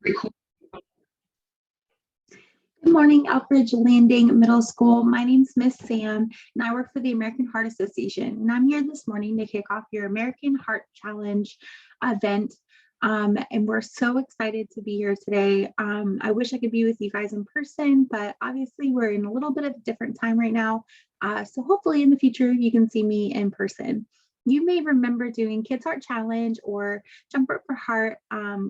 Good morning, Elkridge Landing Middle School. My name's Miss Sam, and I work for the American Heart Association. And I'm here this morning to kick off your American Heart Challenge event. And we're so excited to be here today. I wish I could be with you guys in person, but obviously we're in a little bit of a different time right now. So hopefully in the future, you can see me in person. You may remember doing Kids Heart Challenge or Jump Rope for Heart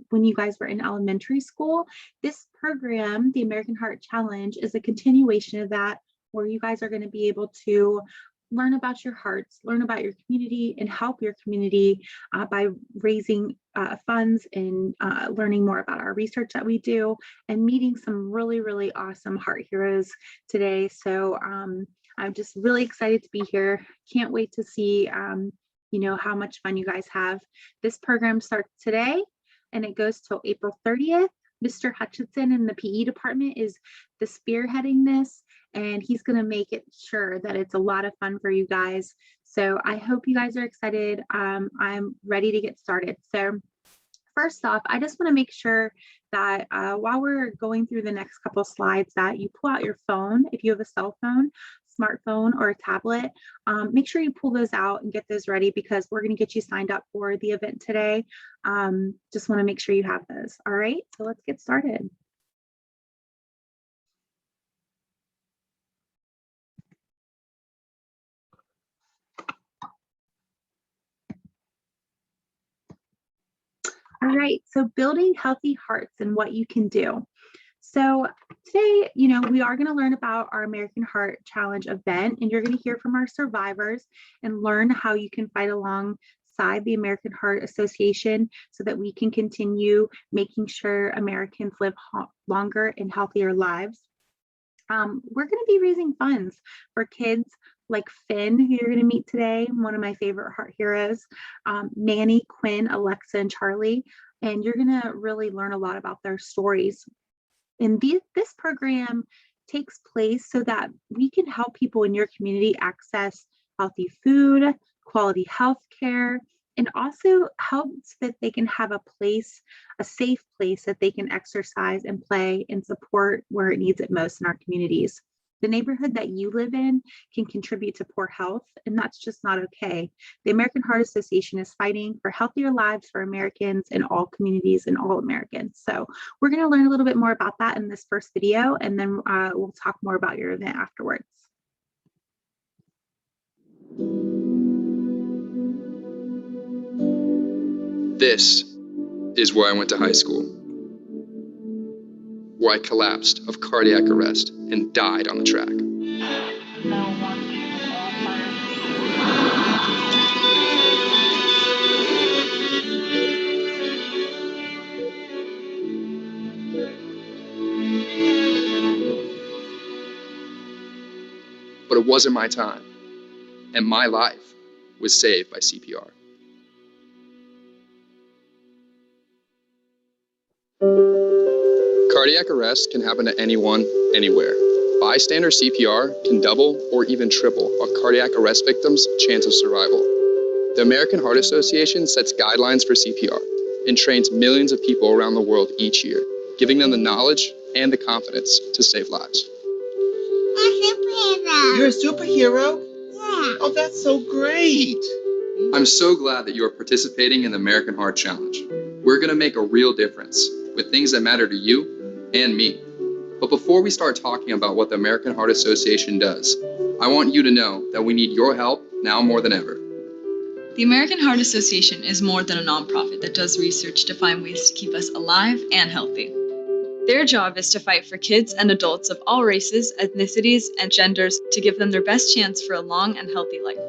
when you guys were in elementary school. This program, the American Heart Challenge, is a continuation of that, where you guys are going to be able to learn about your hearts, learn about your community, and help your community by raising funds and learning more about our research that we do and meeting some really, really awesome heart heroes today. So I'm just really excited to be here. Can't wait to see how much fun you guys have. This program starts today and it goes till April 30th. Mr. Hutchinson in the PE department is the spearheading this, and he's going to make it sure that it's a lot of fun for you guys. So I hope you guys are excited. I'm ready to get started. So first off, I just want to make sure that while we're going through the next couple slides, that you pull out your phone. If you have a cell phone, smartphone, or a tablet, make sure you pull those out and get those ready, because we're going to get you signed up for the event today. Just want to make sure you have those. All right, so let's get started. All right, so building healthy hearts and what you can do. So today, we are going to learn about our American Heart Challenge event, and you're going to hear from our survivors and learn how you can fight alongside the American Heart Association so that we can continue making sure Americans live longer and healthier lives. We're going to be raising funds for kids like Finn, who you're going to meet today, one of my favorite heart heroes, Manny, Quinn, Alexa, and Charlie, and you're going to really learn a lot about their stories. And this program takes place so that we can help people in your community access healthy food, quality health care, and also help so that they can have a safe place that they can exercise and play and support where it needs it most in our communities. The neighborhood that you live in can contribute to poor health, and that's just not okay. The American Heart Association is fighting for healthier lives for Americans in all communities and all Americans. So we're going to learn a little bit more about that in this first video, and then we'll talk more about your event afterwards. This is where I went to high school, where I collapsed of cardiac arrest and died on the track. But it wasn't my time, and my life was saved by CPR. Cardiac arrest can happen to anyone, anywhere. Bystander CPR can double or even triple a cardiac arrest victim's chance of survival. The American Heart Association sets guidelines for CPR and trains millions of people around the world each year, giving them the knowledge and the confidence to save lives. You're a superhero? Yeah. Oh, that's so great. I'm so glad that you are participating in the American Heart Challenge. We're going to make a real difference with things that matter to you and me. But before we start talking about what the American Heart Association does, I want you to know that we need your help now more than ever. The American Heart Association is more than a nonprofit that does research to find ways to keep us alive and healthy. Their job is to fight for kids and adults of all races, ethnicities, and genders to give them their best chance for a long and healthy life.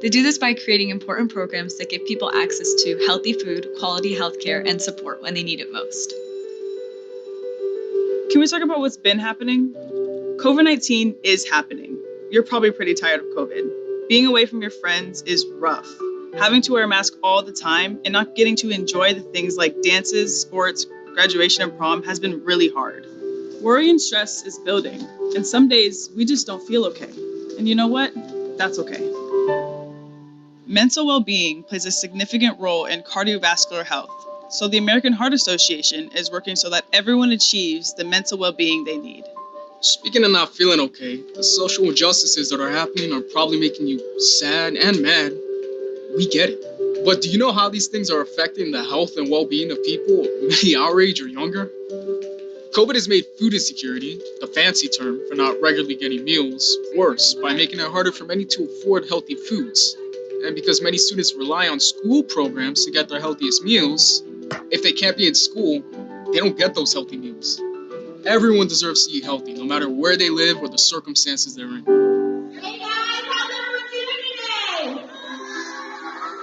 They do this by creating important programs that give people access to healthy food, quality healthcare, and support when they need it most. Can we talk about what's been happening? COVID-19 is happening. You're probably pretty tired of COVID. Being away from your friends is rough. Having to wear a mask all the time and not getting to enjoy the things like dances, sports, graduation, and prom has been really hard. Worry and stress is building, and some days we just don't feel okay. And you know what? That's okay. Mental well-being plays a significant role in cardiovascular health, So the American Heart Association is working so that everyone achieves the mental well-being they need. Speaking of not feeling okay, the social injustices that are happening are probably making you sad and mad. We get it. But do you know how these things are affecting the health and well-being of people maybe our age or younger? COVID has made food insecurity, the fancy term for not regularly getting meals, worse by making it harder for many to afford healthy foods. And because many students rely on school programs to get their healthiest meals, if they can't be in school, they don't get those healthy meals. Everyone deserves to eat healthy, no matter where they live or the circumstances they're in. Hey guys, how's everyone doing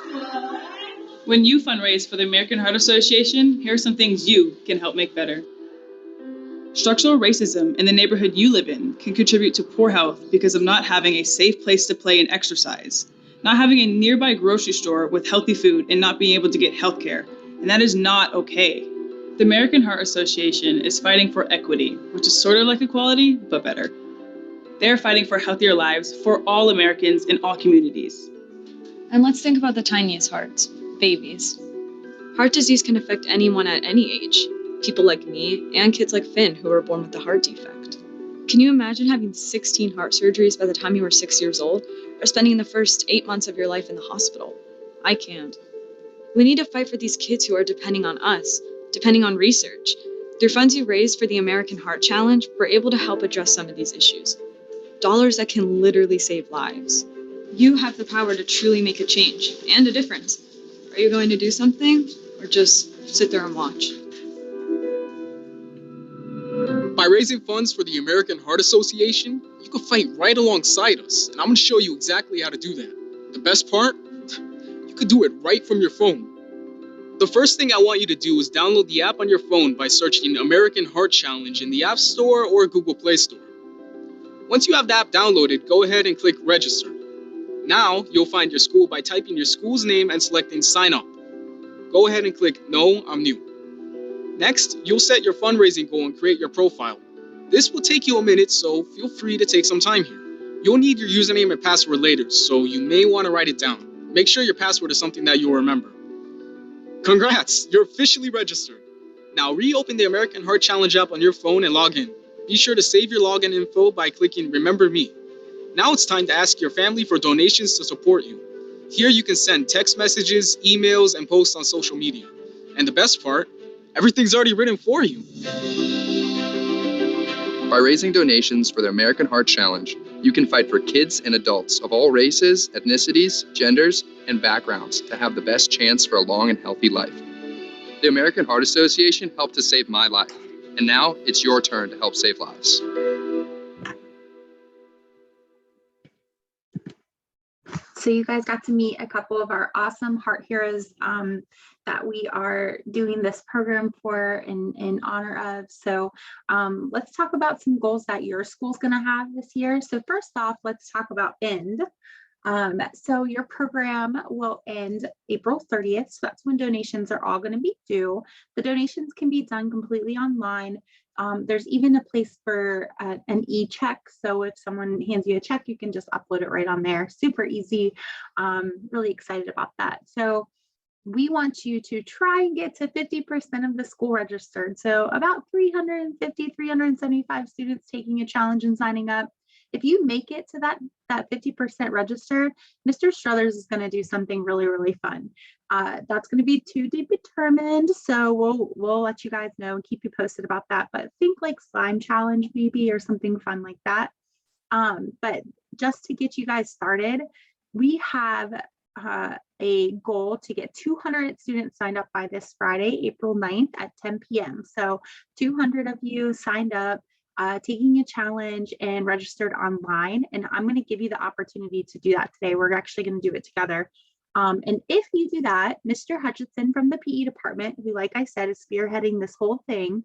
today? When you fundraise for the American Heart Association, here are some things you can help make better. Structural racism in the neighborhood you live in can contribute to poor health because of not having a safe place to play and exercise, not having a nearby grocery store with healthy food, and not being able to get health care. And that is not okay. The American Heart Association is fighting for equity, which is sort of like equality, but better. They're fighting for healthier lives for all Americans in all communities. And let's think about the tiniest hearts, babies. Heart disease can affect anyone at any age, people like me and kids like Finn who were born with a heart defect. Can you imagine having 16 heart surgeries by the time you were 6 years old, or spending the first 8 months of your life in the hospital? I can't. We need to fight for these kids who are depending on us, depending on research. Through funds you raised for the American Heart Challenge, we're able to help address some of these issues. Dollars that can literally save lives. You have the power to truly make a change and a difference. Are you going to do something, or just sit there and watch? By raising funds for the American Heart Association, you can fight right alongside us, and I'm going to show you exactly how to do that. The best part? You could do it right from your phone. The first thing I want you to do is download the app on your phone by searching American Heart Challenge in the App Store or Google Play Store. Once you have the app downloaded, go ahead and click Register. Now, you'll find your school by typing your school's name and selecting Sign Up. Go ahead and click No, I'm New. Next, you'll set your fundraising goal and create your profile. This will take you a minute, so feel free to take some time here. You'll need your username and password later, so you may want to write it down. Make sure your password is something that you'll remember. Congrats, you're officially registered. Now reopen the American Heart Challenge app on your phone and log in. Be sure to save your login info by clicking Remember Me. Now it's time to ask your family for donations to support you. Here you can send text messages, emails, and posts on social media. And the best part, everything's already written for you. By raising donations for the American Heart Challenge, you can fight for kids and adults of all races, ethnicities, genders, and backgrounds to have the best chance for a long and healthy life. The American Heart Association helped to save my life, and now it's your turn to help save lives. So you guys got to meet a couple of our awesome heart heroes that we are doing this program for in honor of. So let's talk about some goals that your school's going to have this year. So first off, let's talk about END. So your program will end April 30th. So that's when donations are all going to be due. The donations can be done completely online. There's even a place for an e-check. So if someone hands you a check, you can just upload it right on there. Super easy. Really excited about that. So we want you to try and get to 50% of the school registered. So about 350, 375 students taking a challenge and signing up. If you make it to that 50% registered, Mr. Struthers is going to do something really, really fun. That's going to be to be determined. So we'll let you guys know and keep you posted about that. But think like slime challenge maybe, or something fun like that. But just to get you guys started, we have a goal to get 200 students signed up by this Friday, April 9th at 10 p.m. So 200 of you signed up, taking a challenge and registered online. And I'm going to give you the opportunity to do that today. We're actually going to do it together. And if you do that, Mr. Hutchinson from the PE department, who, like I said, is spearheading this whole thing,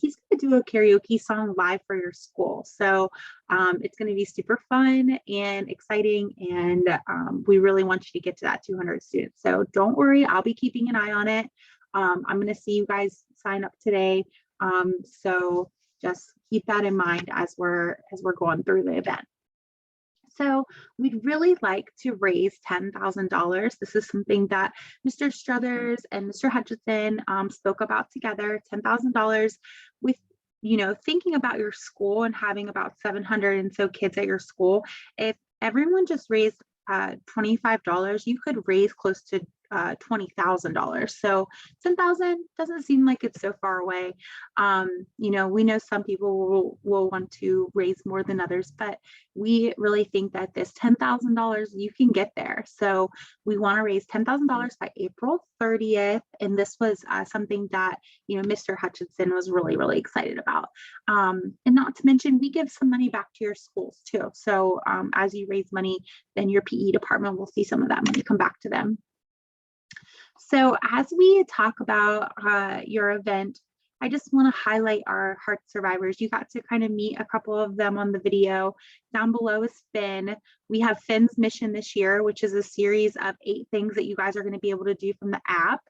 he's going to do a karaoke song live for your school. So it's going to be super fun and exciting. And we really want you to get to that 200 students. So don't worry, I'll be keeping an eye on it. I'm going to see you guys sign up today. So just keep that in mind as we're going through the event. So we'd really like to raise $10,000. This is something that Mr. Struthers and Mr. Hutchinson spoke about together, $10,000 with, thinking about your school and having about 700 and so kids at your school. If everyone just raised $25, you could raise close to $20,000. So 10,000 doesn't seem like it's so far away. We know some people will want to raise more than others, but we really think that this $10,000, you can get there. So we want to raise $10,000 by April 30th. And this was something that, Mr. Hutchinson was really, really excited about. And not to mention, we give some money back to your schools too. So as you raise money, then your PE department will see some of that money come back to them. So as we talk about your event, I just want to highlight our heart survivors. You got to kind of meet a couple of them on the video. Down below is Finn. We have Finn's mission this year, which is a series of 8 things that you guys are going to be able to do from the app.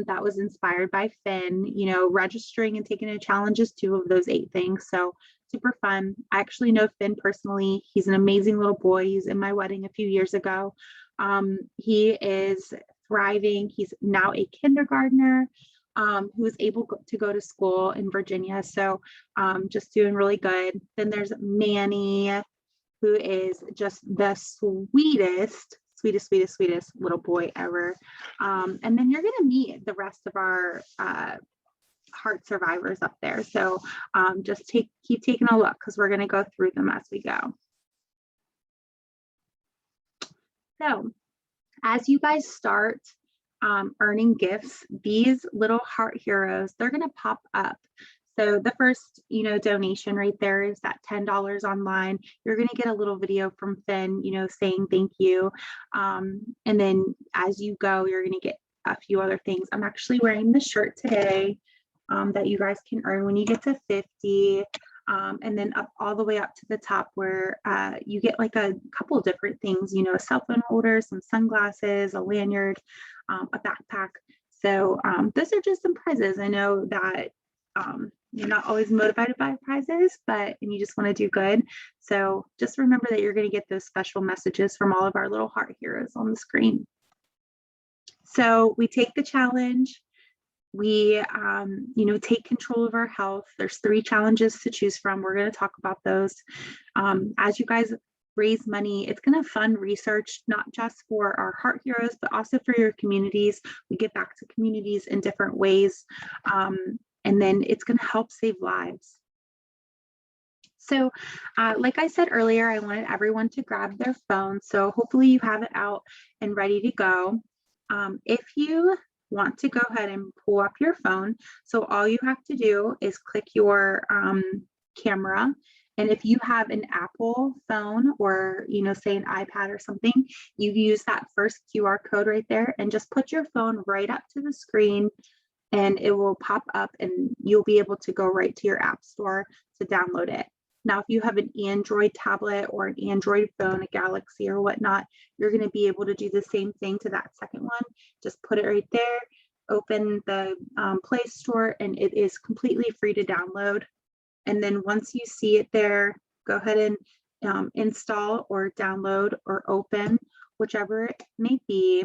That was inspired by Finn. Registering and taking a challenge is 2 of those 8 things. So super fun. I actually know Finn personally. He's an amazing little boy. He's in my wedding a few years ago. He is thriving. He's now a kindergartner who is able to go to school in Virginia. So just doing really good. Then there's Manny, who is just the sweetest little boy ever. And then you're going to meet the rest of our heart survivors up there. So just keep taking a look because we're going to go through them as we go. So as you guys start earning gifts, these little heart heroes, they're going to pop up. So the first, donation right there is that $10 online. You're going to get a little video from Finn, saying thank you. And then as you go, you're going to get a few other things. I'm actually wearing the shirt today that you guys can earn when you get to 50. And then up all the way up to the top where you get like a couple of different things, a cell phone holder, some sunglasses, a lanyard, a backpack. So those are just some prizes. I know that you're not always motivated by prizes, and you just want to do good. So just remember that you're going to get those special messages from all of our little heart heroes on the screen. So we take the challenge. We, take control of our health. There's 3 challenges to choose from. We're going to talk about those. As you guys raise money, it's going to fund research, not just for our heart heroes, but also for your communities. We give back to communities in different ways. And then it's going to help save lives. So like I said earlier, I wanted everyone to grab their phone. So hopefully you have it out and ready to go. If you want to go ahead and pull up your phone, so all you have to do is click your camera. And if you have an Apple phone or, say an iPad or something, you use that first QR code right there and just put your phone right up to the screen and it will pop up and you'll be able to go right to your app store to download it. Now, if you have an Android tablet or an Android phone, a Galaxy or whatnot, you're going to be able to do the same thing to that second one. Just put it right there, open the Play Store, and it is completely free to download. And then once you see it there, go ahead and install or download or open, whichever it may be.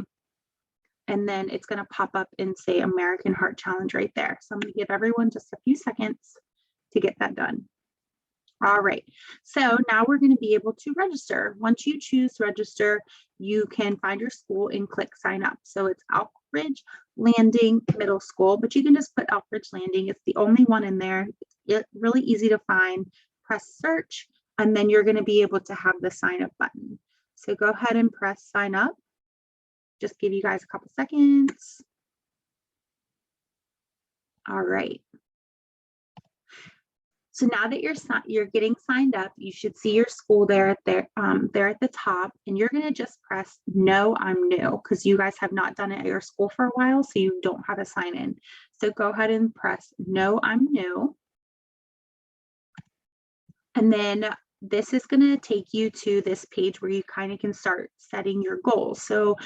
And then it's going to pop up and say American Heart Challenge right there. So I'm going to give everyone just a few seconds to get that done. All right, so now we're going to be able to register. Once you choose register, you can find your school and click sign up. So it's Elkridge Landing Middle School, but you can just put Elkridge Landing. It's the only one in there. It's really easy to find. Press search, and then you're going to be able to have the sign up button. So go ahead and press sign up. Just give you guys a couple seconds. All right. So now that you're getting signed up, you should see your school there at the top, and you're going to just press no, I'm new, because you guys have not done it at your school for a while, so you don't have a sign in. So go ahead and press no, I'm new. And then this is going to take you to this page where you kind of can start setting your goals. So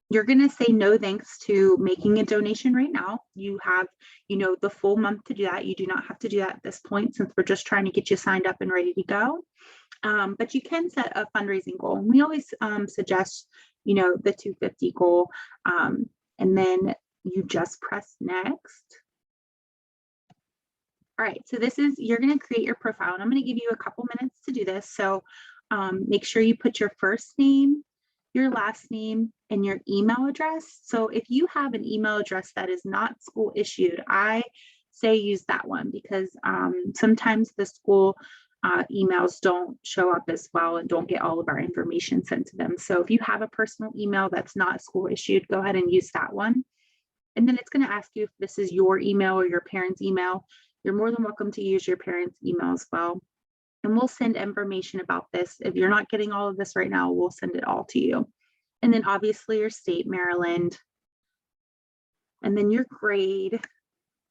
You're going to say no thanks to making a donation right now. You have, the full month to do that. You do not have to do that at this point since we're just trying to get you signed up and ready to go. But you can set a fundraising goal. And we always suggest, the 250 goal. And then you just press next. All right, so you're going to create your profile, and I'm going to give you a couple minutes to do this. So make sure you put your first name, your last name, and your email address. So if you have an email address that is not school issued, I say use that one because sometimes the school emails don't show up as well and don't get all of our information sent to them. So if you have a personal email that's not school issued, go ahead and use that one. And then it's going to ask you if this is your email or your parents' email. You're more than welcome to use your parents' email as well. And we'll send information about this. If you're not getting all of this right now, we'll send it all to you. And then obviously your state, Maryland, and then your grade.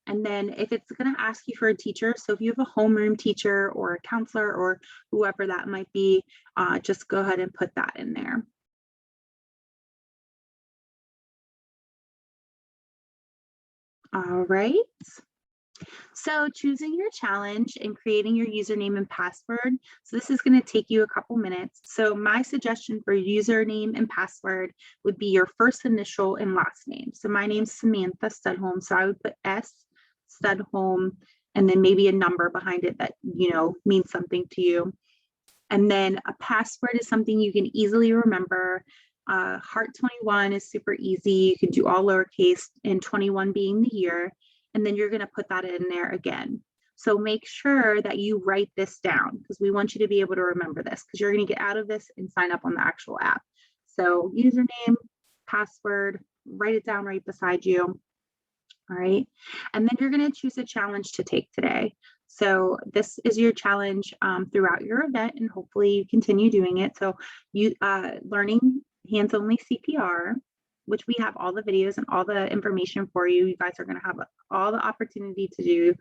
And then if it's going to ask you for a teacher, so if you have a homeroom teacher or a counselor or whoever that might be, just go ahead and put that in there. All right. So choosing your challenge and creating your username and password. So this is going to take you a couple minutes. So my suggestion for username and password would be your first initial and last name. So my name's Samantha Studholm. So I would put S Studholm and then maybe a number behind it that, means something to you. And then a password is something you can easily remember. Heart 21 is super easy. You can do all lowercase and 21 being the year. And then you're going to put that in there again. So make sure that you write this down because we want you to be able to remember this because you're going to get out of this and sign up on the actual app. So username, password, write it down right beside you. All right. And then you're going to choose a challenge to take today. So this is your challenge throughout your event, and hopefully you continue doing it. So you learning hands-only CPR, which we have all the videos and all the information for you. You guys are going to have all the opportunity to do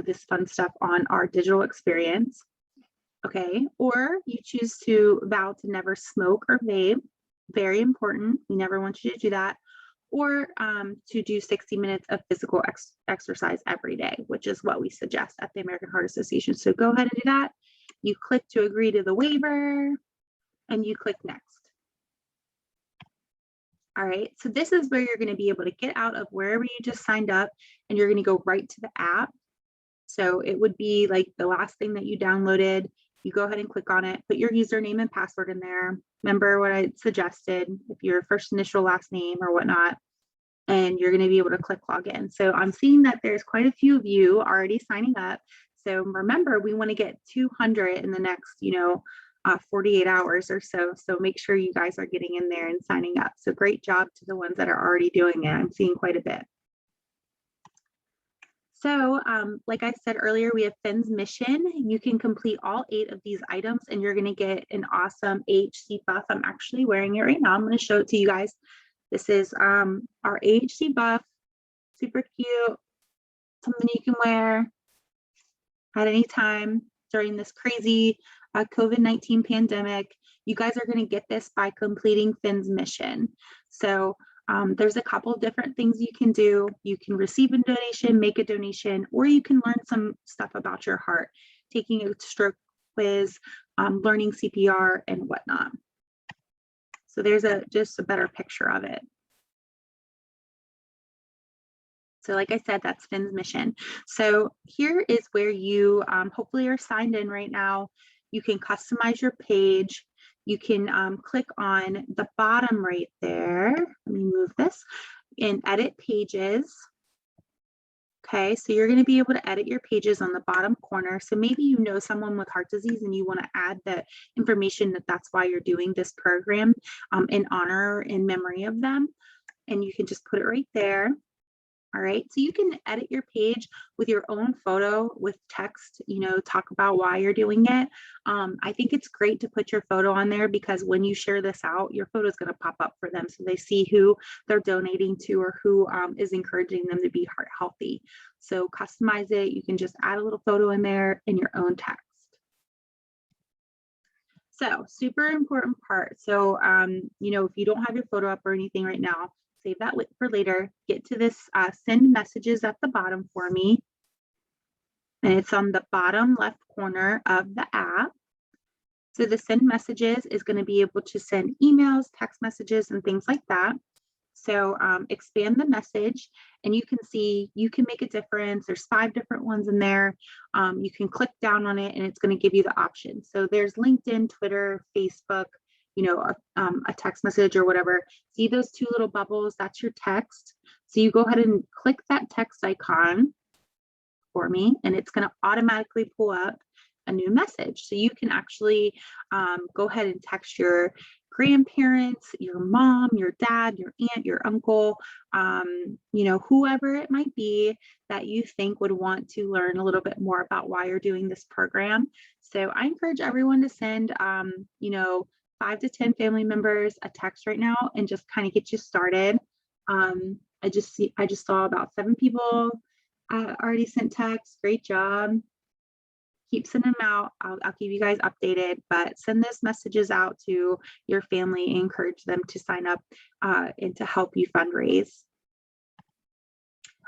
this fun stuff on our digital experience. Okay. Or you choose to vow to never smoke or vape. Very important. We never want you to do that. Or to do 60 minutes of physical exercise every day, which is what we suggest at the American Heart Association. So go ahead and do that. You click to agree to the waiver and you click next. All right, so this is where you're going to be able to get out of wherever you just signed up and you're going to go right to the app. So it would be like the last thing that you downloaded. You go ahead and click on it, put your username and password in there. Remember what I suggested, if your first initial last name or whatnot, and you're going to be able to click login. So I'm seeing that there's quite a few of you already signing up. So remember, we want to get 200 in the next, 48 hours or so. So make sure you guys are getting in there and signing up. So great job to the ones that are already doing it. I'm seeing quite a bit. So like I said earlier, we have Finn's mission. You can complete all 8 of these items and you're going to get an awesome AHC buff. I'm actually wearing it right now. I'm going to show it to you guys. This is our AHC buff, super cute, something you can wear at any time during this crazy COVID-19 pandemic. You guys are going to get this by completing Finn's mission. So there's a couple of different things you can do. You can receive a donation, make a donation, or you can learn some stuff about your heart, taking a stroke quiz, learning CPR and whatnot. So there's just a better picture of it. So like I said, that's Finn's mission. So here is where you hopefully are signed in right now. You can customize your page. You can click on the bottom right there. Let me move this and edit pages. Okay, so you're going to be able to edit your pages on the bottom corner. So maybe you know someone with heart disease and you want to add the information that's why you're doing this program in honor, in memory of them. And you can just put it right there. All right, so you can edit your page with your own photo with text, talk about why you're doing it. I think it's great to put your photo on there because when you share this out, your photo is going to pop up for them so they see who they're donating to or who is encouraging them to be heart healthy. So customize it. You can just add a little photo in there in your own text. So super important part. So, you know, if you don't have your photo up or anything right now, save that for later. Get to this send messages at the bottom for me. And it's on the bottom left corner of the app. So the send messages is going to be able to send emails, text messages, and things like that. So expand the message and you can see you can make a difference. There's 5 different ones in there. You can click down on it and it's going to give you the options. So there's LinkedIn, Twitter, Facebook, you know, a text message or whatever. See those 2 little bubbles? That's your text. So you go ahead and click that text icon for me and it's going to automatically pull up a new message. So you can actually go ahead and text your grandparents, your mom, your dad, your aunt, your uncle, you know, whoever it might be that you think would want to learn a little bit more about why you're doing this program. So I encourage everyone to send, you know, 5 to 10 family members a text right now and just kind of get you started. I just saw about 7 people already sent texts. Great job. Keep sending them out. I'll keep you guys updated, but send those messages out to your family and encourage them to sign up and to help you fundraise.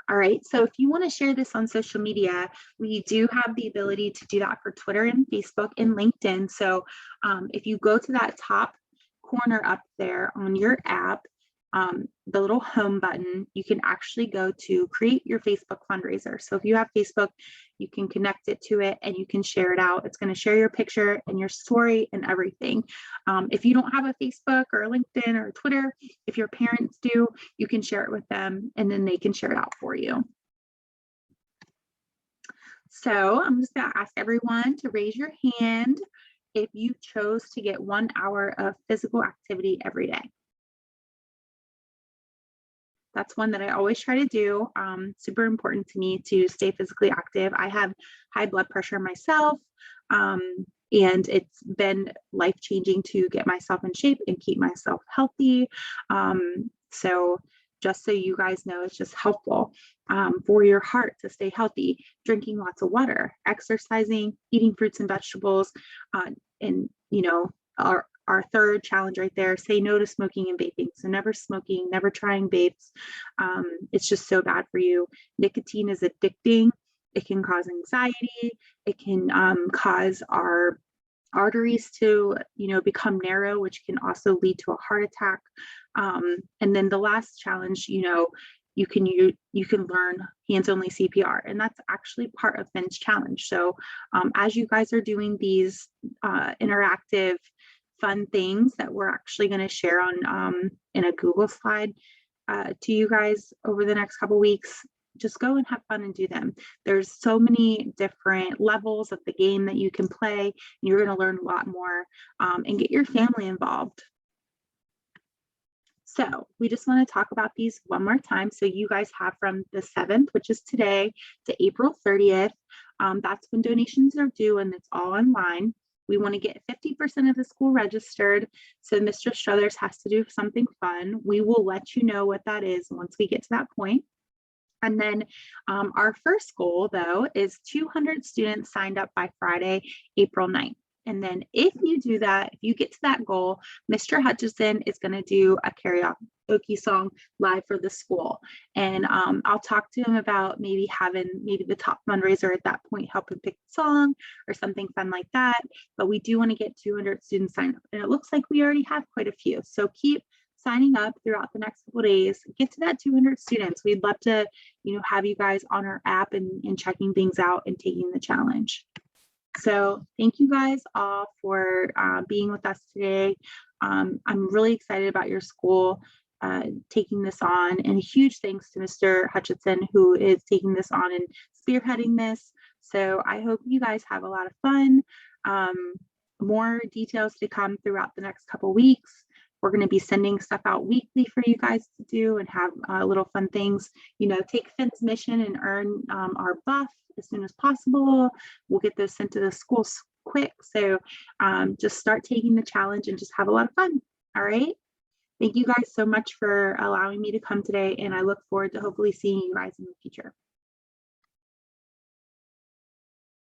All right, so if you want to share this on social media, we do have the ability to do that for Twitter and Facebook and LinkedIn. So if you go to that top corner up there on your app, the little home button, you can actually go to create your Facebook fundraiser. So if you have Facebook, you can connect it to it and you can share it out. It's going to share your picture and your story and everything. If you don't have a Facebook or a LinkedIn or a Twitter, if your parents do, you can share it with them and then they can share it out for you. So I'm just going to ask everyone to raise your hand if you chose to get 1 hour of physical activity every day. That's one that I always try to do. Super important to me to stay physically active. I have high blood pressure myself, and it's been life-changing to get myself in shape and keep myself healthy. So just so you guys know, it's just helpful for your heart to stay healthy, drinking lots of water, exercising, eating fruits and vegetables, and, you know, our third challenge right there, say no to smoking and vaping. So never smoking, never trying vapes. It's just so bad for you. Nicotine is addicting. It can cause anxiety. It can cause our arteries to, you know, become narrow, which can also lead to a heart attack. And then the last challenge, you know, you can learn hands-only CPR, and that's actually part of Ben's challenge. So as you guys are doing these interactive fun things that we're actually going to share on in a Google slide to you guys over the next couple weeks, just go and have fun and do them. There's so many different levels of the game that you can play, and you're going to learn a lot more and get your family involved. So we just want to talk about these one more time. So you guys have from the 7th, which is today, to April 30th. That's when donations are due, and it's all online. We want to get 50% of the school registered. So Mr. Struthers has to do something fun. We will let you know what that is once we get to that point. And then our first goal, though, is 200 students signed up by Friday, April 9th. And then if you do that, if you get to that goal, Mr. Hutchison is going to do a karaoke song live for the school. And I'll talk to him about maybe having the top fundraiser at that point help him pick the song or something fun like that. But we do want to get 200 students signed up. And it looks like we already have quite a few. So keep signing up throughout the next couple days. Get to that 200 students. We'd love to, you know, have you guys on our app and checking things out and taking the challenge. So thank you guys all for being with us today. I'm really excited about your school taking this on, and a huge thanks to Mr. Hutchison, who is taking this on and spearheading this. So I hope you guys have a lot of fun. More details to come throughout the next couple weeks. We're going to be sending stuff out weekly for you guys to do and have little fun things. You know, take Finn's mission and earn our buff as soon as possible. We'll get those sent to the schools quick. So just start taking the challenge and just have a lot of fun. All right. Thank you guys so much for allowing me to come today. And I look forward to hopefully seeing you guys in the future.